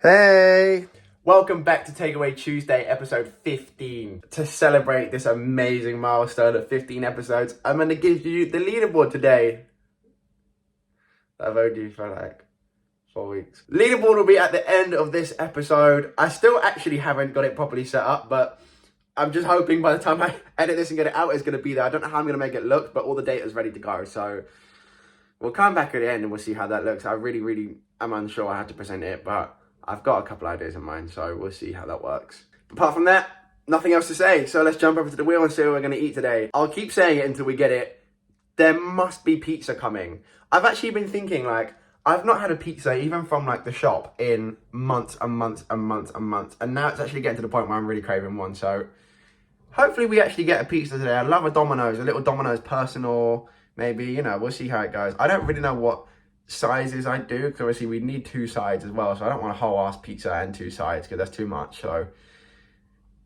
Hey! Welcome back to Takeaway Tuesday, episode 15. To celebrate this amazing milestone of 15 episodes, I'm going to give you the leaderboard today. I've owed you for like 4 weeks. Leaderboard will be at the end of this episode. I still actually haven't got it properly set up, but I'm just hoping by the time I edit this and get it out, it's going to be there. I don't know how I'm going to make it look, but all the data is ready to go. So we'll come back at the end and we'll see how that looks. I really am unsure how to present it, but I've got a couple ideas in mind, so we'll see how that works. Apart from that, nothing else to say. So let's jump over to the wheel and see what we're going to eat today. I'll keep saying it until we get it. There must be pizza coming. I've actually been thinking, like, I've not had a pizza even from like the shop in months and months and months and months. And now it's actually getting to the point where I'm really craving one. So hopefully we actually get a pizza today. I love a Domino's, a little Domino's personal. Maybe, you know, we'll see how it goes. I don't really know what sizes I do, because obviously we need two sides as well, so I don't want a whole ass pizza and two sides because that's too much. So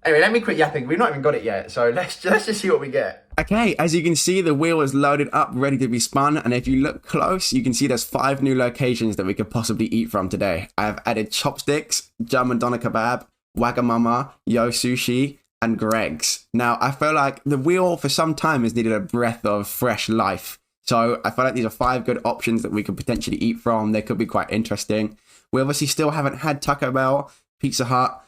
anyway, let me quit yapping. We've not even got it yet, so let's just see what we get. Okay, as you can see, the wheel is loaded up, ready to be spun, and if you look close, you can see there's 5 new locations that we could possibly eat from today. I have added Chopsticks, German Doner Kebab, Wagamama, Yo Sushi, and Greg's. Now, I feel like the wheel for some time has needed a breath of fresh life. So I feel like these are 5 good options that we could potentially eat from. They could be quite interesting. We obviously still haven't had Taco Bell, Pizza Hut,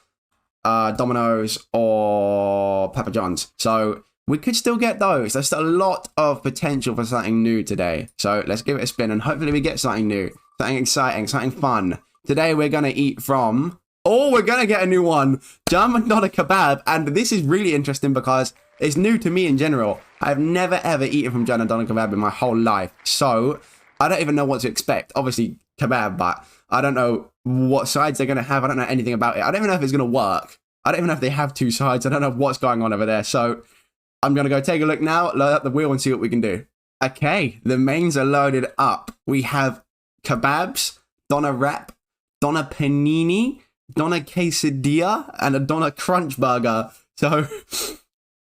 Domino's, or Papa John's. So we could still get those. There's still a lot of potential for something new today. So let's give it a spin and hopefully we get something new, something exciting, something fun. Today we're going to eat from... Oh, we're going to get a new one. German Doner Kebab. And this is really interesting because it's new to me in general. I've never ever eaten from German Doner Kebab in my whole life. So I don't even know what to expect. Obviously kebab, but I don't know what sides they're going to have. I don't know anything about it. I don't even know if it's going to work. I don't even know if they have 2 sides. I don't know what's going on over there. So I'm going to go take a look now, load up the wheel and see what we can do. Okay, the mains are loaded up. We have kebabs, doner wrap, doner panini, doner quesadilla, and a doner crunch burger. So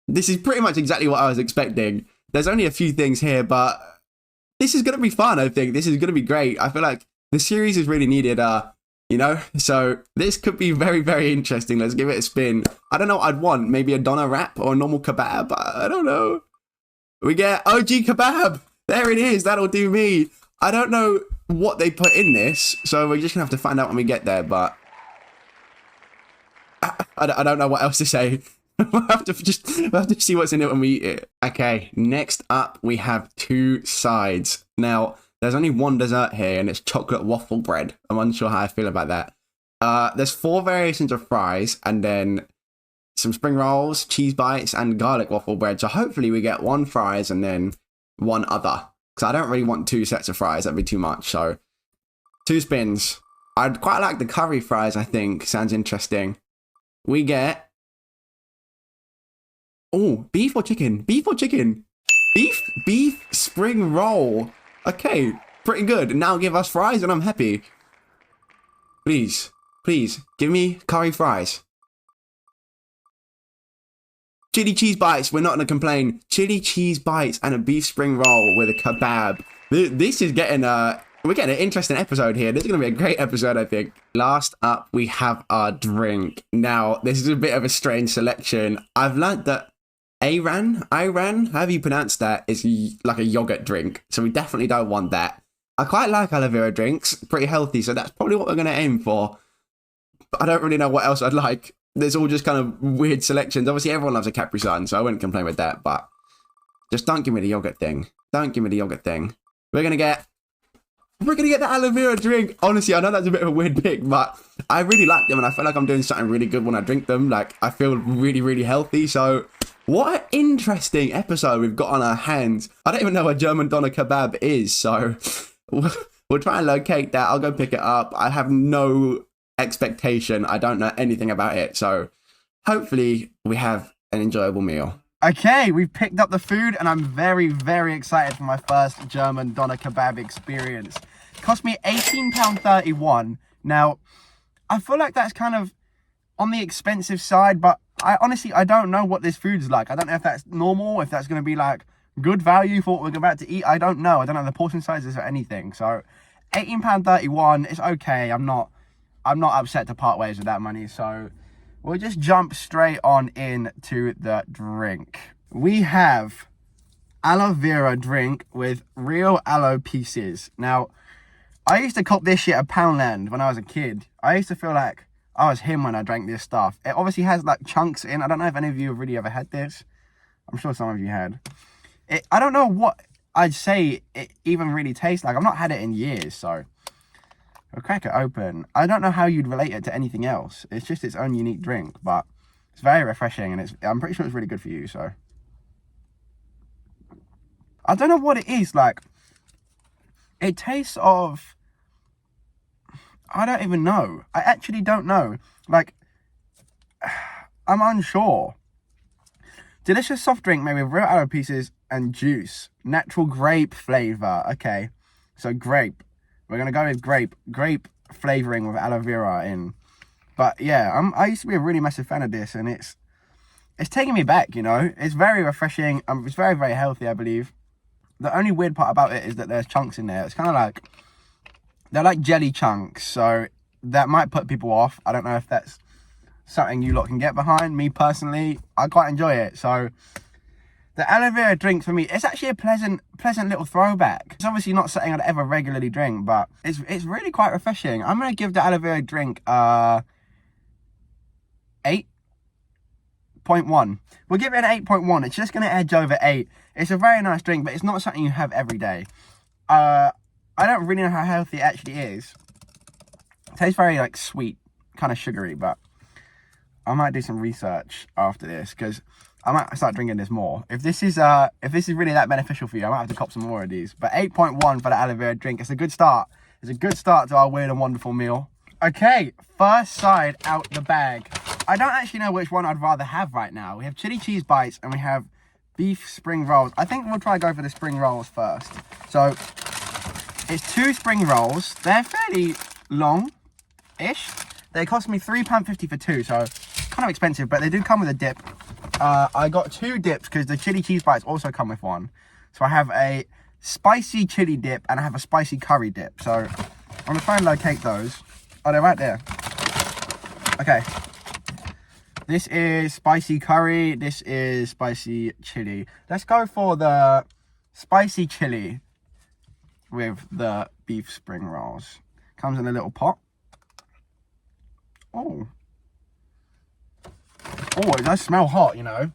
this is pretty much exactly what I was expecting. There's only a few things here, but this is going to be fun, I think. This is going to be great. I feel like the series is really needed, you know? So this could be very interesting. Let's give it a spin. I don't know what I'd want. Maybe a doner wrap or a normal kebab. I don't know. We get OG kebab. There it is. That'll do me. I don't know what they put in this, so we're just going to have to find out when we get there, but I don't know what else to say. we'll have to see what's in it when we eat it. Okay, next up we have 2 sides. Now, there's only one dessert here, and it's chocolate waffle bread. I'm unsure how I feel about that. There's 4 variations of fries, and then some spring rolls, cheese bites, and garlic waffle bread. So hopefully we get 1 fries and then 1 other. Because I don't really want 2 sets of fries. That'd be too much. So 2 spins. I'd quite like the curry fries, I think. Sounds interesting. We get... Oh, beef or chicken? Beef or chicken? Beef spring roll. Okay, pretty good. Now give us fries and I'm happy. Please, give me curry fries. Chili cheese bites, we're not gonna complain. Chili cheese bites and a beef spring roll with a kebab. This is getting we're getting an interesting episode here. This is gonna be a great episode, I think. Last up, we have our drink. Now, this is a bit of a strange selection. I've learned that Ayran, however you pronounce that, is like a yogurt drink. So we definitely don't want that. I quite like aloe vera drinks, pretty healthy, so that's probably what we're going to aim for. But I don't really know what else I'd like. There's all just kind of weird selections. Obviously, everyone loves a Capri Sun, so I wouldn't complain with that. But just don't give me the yogurt thing. Don't give me the yogurt thing. We're going to get the aloe vera drink. Honestly, I know that's a bit of a weird pick, but I really like them, and I feel like I'm doing something really good when I drink them. Like, I feel really healthy, so... What an interesting episode we've got on our hands. I don't even know what German Doner Kebab is, so we'll try and locate that. I'll go pick it up. I have no expectation. I don't know anything about it, so hopefully we have an enjoyable meal. Okay, we've picked up the food, and I'm very excited for my first German Doner Kebab experience. It cost me £18.31. Now, I feel like that's kind of on the expensive side, but I honestly don't know what this food's like. I don't know if that's normal, if that's going to be like good value for what we're about to eat. I don't know the portion sizes or anything. So £18.31, it's okay. I'm not I'm not upset to part ways with that money. So we'll just jump straight on into the drink. We have aloe vera drink with real aloe pieces. Now, I used to cop this shit at Poundland when I was a kid. I used to feel like I was him when I drank this stuff. It obviously has like chunks in. I don't know if any of you have really ever had this. I'm sure some of you had. I don't know what I'd say it even really tastes like. I've not had it in years, so I'll crack it open. I don't know how you'd relate it to anything else. It's just its own unique drink, but it's very refreshing, and I'm pretty sure it's really good for you, so. I don't know what it is, like, it tastes of, I don't even know. I actually don't know. Like, I'm unsure. Delicious soft drink made with real aloe pieces and juice. Natural grape flavor. Okay, so grape. We're going to go with grape. Grape flavoring with aloe vera in. But yeah, I used to be a really massive fan of this, and it's taking me back, you know. It's very refreshing. It's very, very healthy, I believe. The only weird part about it is that there's chunks in there. It's kind of like, they're like jelly chunks, so that might put people off. I don't know if that's something you lot can get behind. Me personally, I quite enjoy it. So the aloe vera drink for me, it's actually a pleasant little throwback. It's obviously not something I'd ever regularly drink, but it's really quite refreshing. I'm gonna give the aloe vera drink 8.1. We'll give it an 8.1. It's just gonna edge over 8. It's a very nice drink, but it's not something you have every day. I don't really know how healthy it actually is. It tastes very like sweet, kind of sugary, but I might do some research after this, because I might start drinking this more. If this is really that beneficial for you, I might have to cop some more of these. But 8.1 for the aloe vera drink. It's a good start. It's a good start to our weird and wonderful meal. Okay, first side out the bag. I don't actually know which one I'd rather have right now. We have chili cheese bites and we have beef spring rolls. I think we'll try to go for the spring rolls first. So it's 2 spring rolls. They're fairly long-ish. They cost me £3.50 for 2, so kind of expensive, but they do come with a dip. I got 2 dips because the chili cheese bites also come with one. So I have a spicy chili dip and I have a spicy curry dip. So I'm gonna try and locate those. Oh, they're right there. Okay. This is spicy curry. This is spicy chili. Let's go for the spicy chili with the beef spring rolls. Comes in a little pot. Oh, it does smell hot, you know.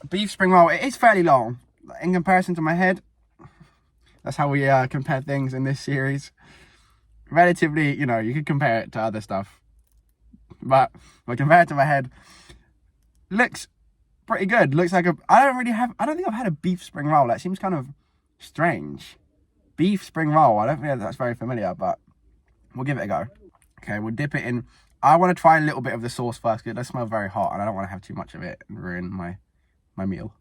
Beef spring roll, it is fairly long. In comparison to my head, that's how we compare things in this series. Relatively, you know, you could compare it to other stuff. But compared to my head, looks pretty good. Looks like I don't think I've had a beef spring roll. That seems kind of strange. Beef spring roll, I don't think that's very familiar, but we'll give it a go. Okay, we'll dip it in. I want to try a little bit of the sauce first, because it does smell very hot and I don't want to have too much of it and ruin my meal.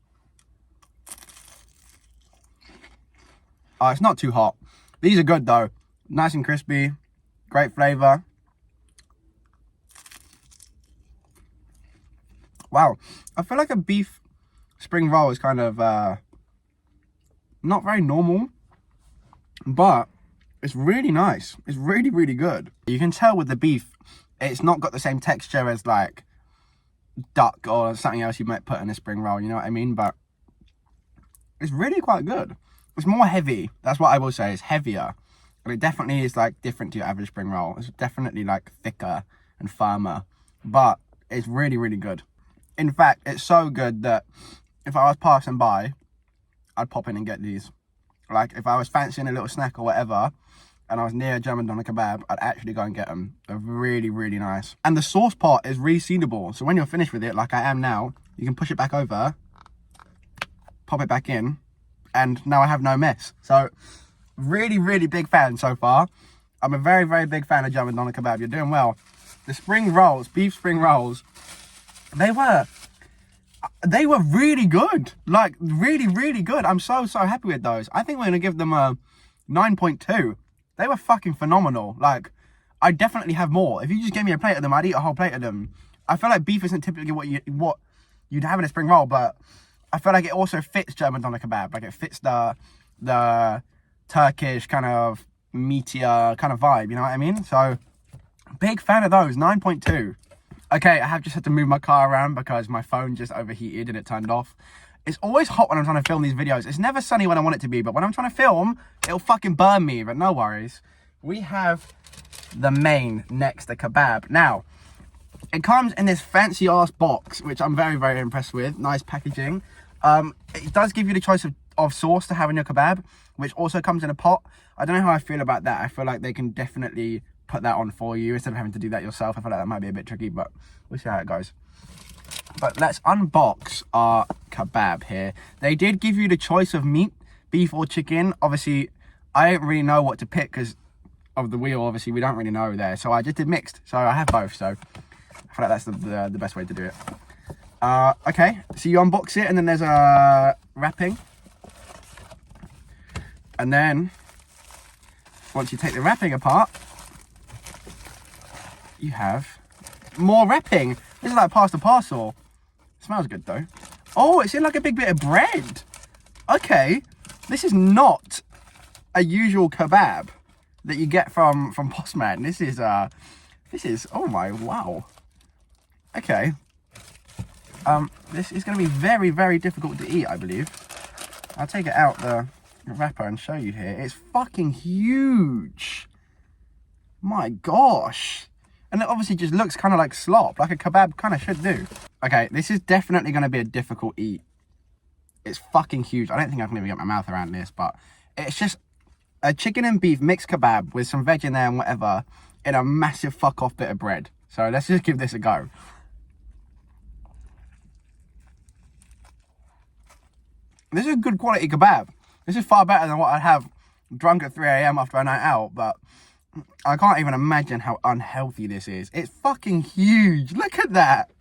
Oh, it's not too hot. These are good though. Nice and crispy. Great flavour. Wow. I feel like a beef spring roll is kind of not very normal, but it's really nice. It's really, really good. You can tell with the beef, it's not got the same texture as like duck or something else you might put in a spring roll, you know what I mean? But it's really quite good. It's more heavy. That's what I will say. It's heavier. But it definitely is like different to your average spring roll. It's definitely like thicker and firmer. But it's really, really good. In fact, it's so good that if I was passing by, I'd pop in and get these. Like if I was fancying a little snack or whatever, and I was near a German doner kebab, I'd actually go and get them. They're really, really nice. And the sauce pot is resealable. So when you're finished with it, like I am now, you can push it back over, pop it back in, and now I have no mess. So really, really big fan so far. I'm a very, very big fan of German doner kebab. You're doing well. The spring rolls, beef spring rolls, they were really good. Like really, really good. I'm so happy with those. I think we're gonna give them a 9.2. They were fucking phenomenal. Like, I definitely have more. If you just gave me a plate of them, I'd eat a whole plate of them. I feel like beef isn't typically what you'd have in a spring roll, but I feel like it also fits German doner kebab. Like, it fits the Turkish kind of meatier kind of vibe, you know what I mean? So, Big fan of those. 9.2. Okay, I have just had to move my car around because my phone just overheated and it turned off. It's always hot when I'm trying to film these videos. It's never sunny when I want it to be, but when I'm trying to film, it'll fucking burn me, but no worries. We have the main next, the kebab. Now, it comes in this fancy ass box, which I'm very, very impressed with. Nice packaging. It does give you the choice of sauce to have in your kebab, which also comes in a pot. I don't know how I feel about that. I feel like they can definitely put that on for you instead of having to do that yourself. I feel like that might be a bit tricky, but we'll see how it goes. But let's unbox our kebab here. They did give you the choice of meat, beef or chicken. Obviously, I don't really know what to pick because of the wheel. Obviously, we don't really know there. So I just did mixed. So I have both. So I feel like that's the best way to do it. Okay, so you unbox it and then there's a wrapping. And then, once you take the wrapping apart, you have more wrapping. This is like pasta parcel. Smells good though. Oh, it's in like a big bit of bread. Okay, this is not a usual kebab that you get from Postman. This is oh my, wow. Okay. This is going to be very, very difficult to eat, I believe. I'll take it out the wrapper and show you here. It's fucking huge. My gosh. And it obviously just looks kind of like slop, like a kebab kind of should do. Okay, this is definitely going to be a difficult eat. It's fucking huge. I don't think I can even get my mouth around this, but it's just a chicken and beef mixed kebab with some veg in there and whatever in a massive fuck off bit of bread. So let's just give this a go. This is a good quality kebab. This is far better than what I'd have drunk at 3 AM after a night out, but I can't even imagine how unhealthy this is. It's fucking huge. Look at that.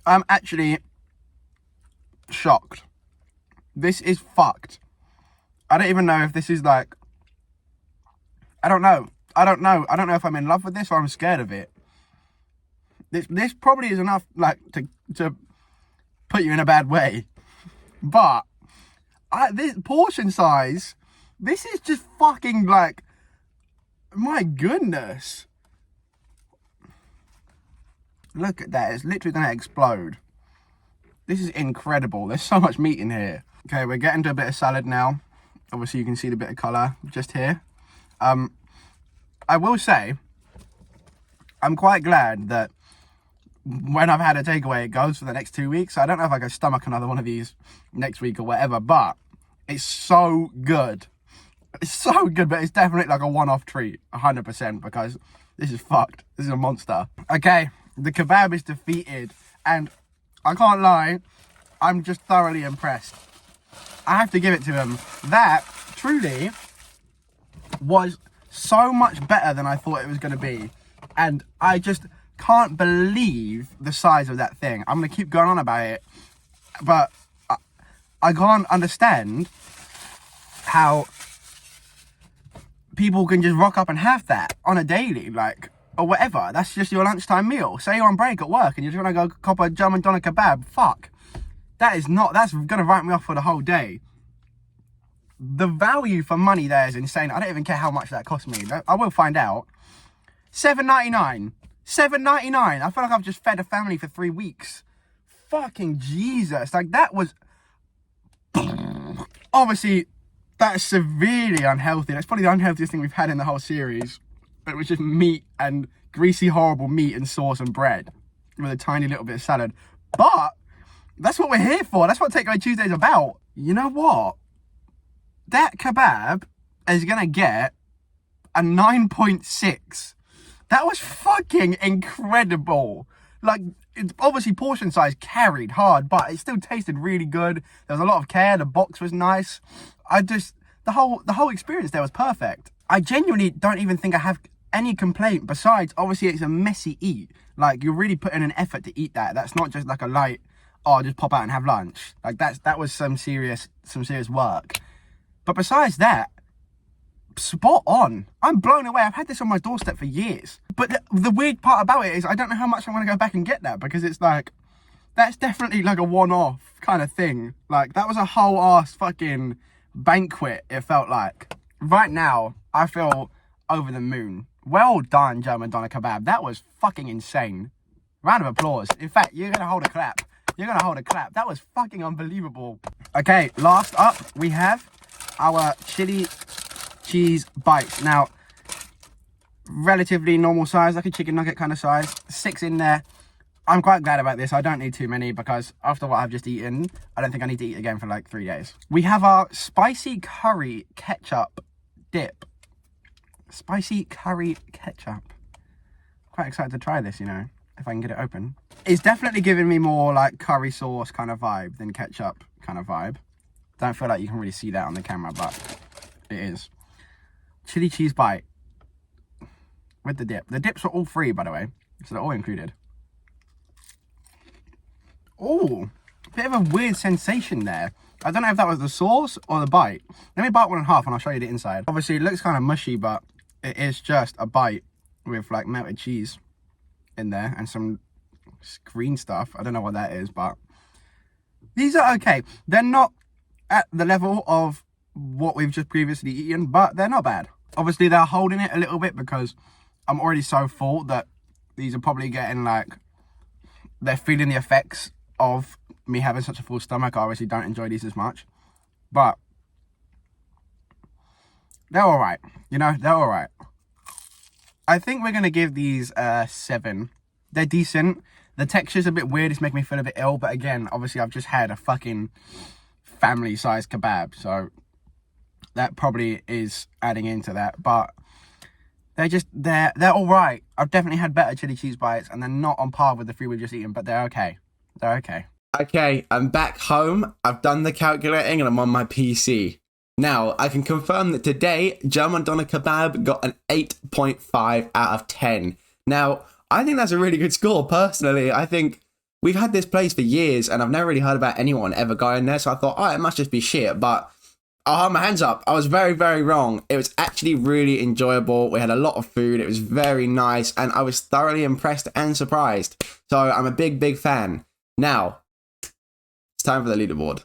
I'm actually shocked. This is fucked. I don't even know if this is like, I don't know. I don't know if I'm in love with this or I'm scared of it. This probably is enough like to put you in a bad way. But this portion size, this is just fucking like, my goodness. Look at that. It's literally going to explode. This is incredible. There's so much meat in here. Okay, we're getting to a bit of salad now. Obviously, you can see the bit of colour just here. I will say, I'm quite glad that when I've had a takeaway, it goes for the next 2 weeks. So I don't know if I can stomach another one of these next week or whatever, but it's so good. It's so good, but it's definitely like a one-off treat, 100%, because this is fucked. This is a monster. Okay, the kebab is defeated, and I can't lie, I'm just thoroughly impressed. I have to give it to him. That truly was so much better than I thought it was going to be, and I just can't believe the size of that thing. I'm going to keep going on about it, but I can't understand how people can just rock up and have that on a daily, like, or whatever. That's just your lunchtime meal. Say you're on break at work and you're trying to go cop a German doner kebab. Fuck. That's going to write me off for the whole day. The value for money there is insane. I don't even care how much that cost me. I will find out. $7.99. $7.99. I feel like I've just fed a family for 3 weeks. Fucking Jesus. Like, that was... Obviously, that is severely unhealthy. That's probably the unhealthiest thing we've had in the whole series. But it was just meat and greasy, horrible meat and sauce and bread with a tiny little bit of salad. But that's what we're here for. That's what Takeaway Tuesday is about. You know what? That kebab is going to get a 9.6. That was fucking incredible. Like, it's obviously portion size carried hard, but it still tasted really good. There was a lot of care. The box was nice. The whole experience there was perfect. I genuinely don't even think I have any complaint. Besides, obviously, it's a messy eat. Like, you're really putting an effort to eat that. That's not just like a light, oh, just pop out and have lunch. Like, that was some serious work. But besides that, spot on. I'm blown away. I've had this on my doorstep for years. But the weird part about it is I don't know how much I want to go back and get that, because it's like, that's definitely like a one-off kind of thing. Like, that was a whole ass fucking banquet, it felt like. Right now, I feel over the moon. Well done, German Doner Kebab. That was fucking insane. Round of applause. In fact, you're gonna hold a clap. You're gonna hold a clap. That was fucking unbelievable. Okay, last up, we have our chili cheese bites. Now, relatively normal size, like a chicken nugget kind of size. 6 in there. I'm quite glad about this. I don't need too many because after what I've just eaten, I don't think I need to eat again for like 3 days. We have our spicy curry ketchup dip. Spicy curry ketchup. Quite excited to try this, you know, if I can get it open. It's definitely giving me more like curry sauce kind of vibe than ketchup kind of vibe. Don't feel like you can really see that on the camera, but it is. Chili cheese bite with the dip. The dips were all free, by the way, so they're all included. Oh, bit of a weird sensation there. I don't know if that was the sauce or the bite. Let me bite one in half and I'll show you the inside. Obviously, it looks kind of mushy, but it is just a bite with like melted cheese in there and some green stuff. I don't know what that is, but these are okay. They're not at the level of what we've just previously eaten, but they're not bad. Obviously, they're holding it a little bit because I'm already so full that these are probably getting like, they're feeling the effects of me having such a full stomach. I obviously don't enjoy these as much, but they're all right. You know, they're all right. I think we're going to give these 7. They're decent. The texture's a bit weird. It's making me feel a bit ill, but again, obviously I've just had a fucking family-sized kebab, so that probably is adding into that, but they're all right. I've definitely had better chili cheese bites, and they're not on par with the 3 we've just eaten, but they're okay. They're okay. Okay, I'm back home. I've done the calculating, and I'm on my PC. Now, I can confirm that today, German Doner Kebab got an 8.5 out of 10. Now, I think that's a really good score, personally. I think we've had this place for years, and I've never really heard about anyone ever going there, so I thought, oh, it must just be shit, but I'll hold my hands up. I was very, very wrong. It was actually really enjoyable. We had a lot of food. It was very nice, and I was thoroughly impressed and surprised. So I'm a big, big fan. Now, it's time for the leaderboard.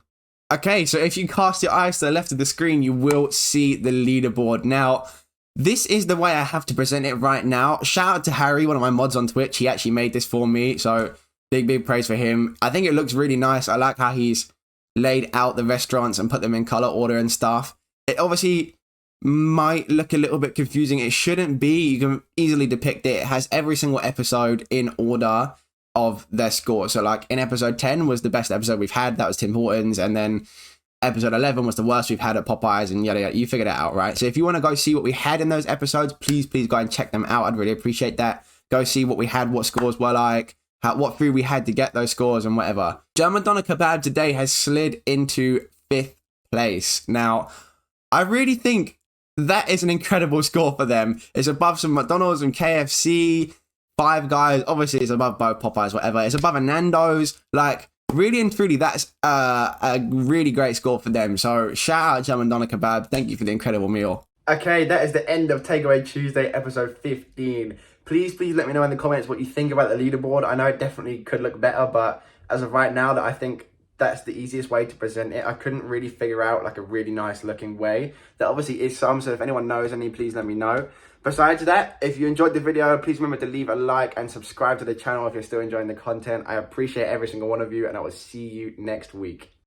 Okay, so if you cast your eyes to the left of the screen, you will see the leaderboard. Now, this is the way I have to present it right now. Shout out to Harry, one of my mods on Twitch. He actually made this for me, so big, big praise for him. I think it looks really nice. I like how he's laid out the restaurants and put them in color order and stuff. It obviously might look a little bit confusing. It shouldn't be. You can easily depict it. It has every single episode in order of their score. So like in episode 10 was the best episode we've had. That was Tim Hortons. And then episode 11 was the worst we've had at Popeyes, and yada yada. You figured it out, right? So if you want to go see what we had in those episodes, please go and check them out. I'd really appreciate that. Go see what we had, what scores were like, what food we had to get those scores and whatever. German Doner Kebab today has slid into 5th place. Now, I really think that is an incredible score for them. It's above some McDonald's and KFC, Five Guys. Obviously, it's above both Popeyes, whatever. It's above a Nando's. Like, really and truly, that's a really great score for them. So, shout out German Doner Kebab. Thank you for the incredible meal. Okay, that is the end of Takeaway Tuesday, episode 15. Please let me know in the comments what you think about the leaderboard. I know it definitely could look better, but as of right now, that I think that's the easiest way to present it. I couldn't really figure out like a really nice looking way. There obviously is some, so if anyone knows any, please let me know. Besides that, if you enjoyed the video, please remember to leave a like and subscribe to the channel if you're still enjoying the content. I appreciate every single one of you, and I will see you next week.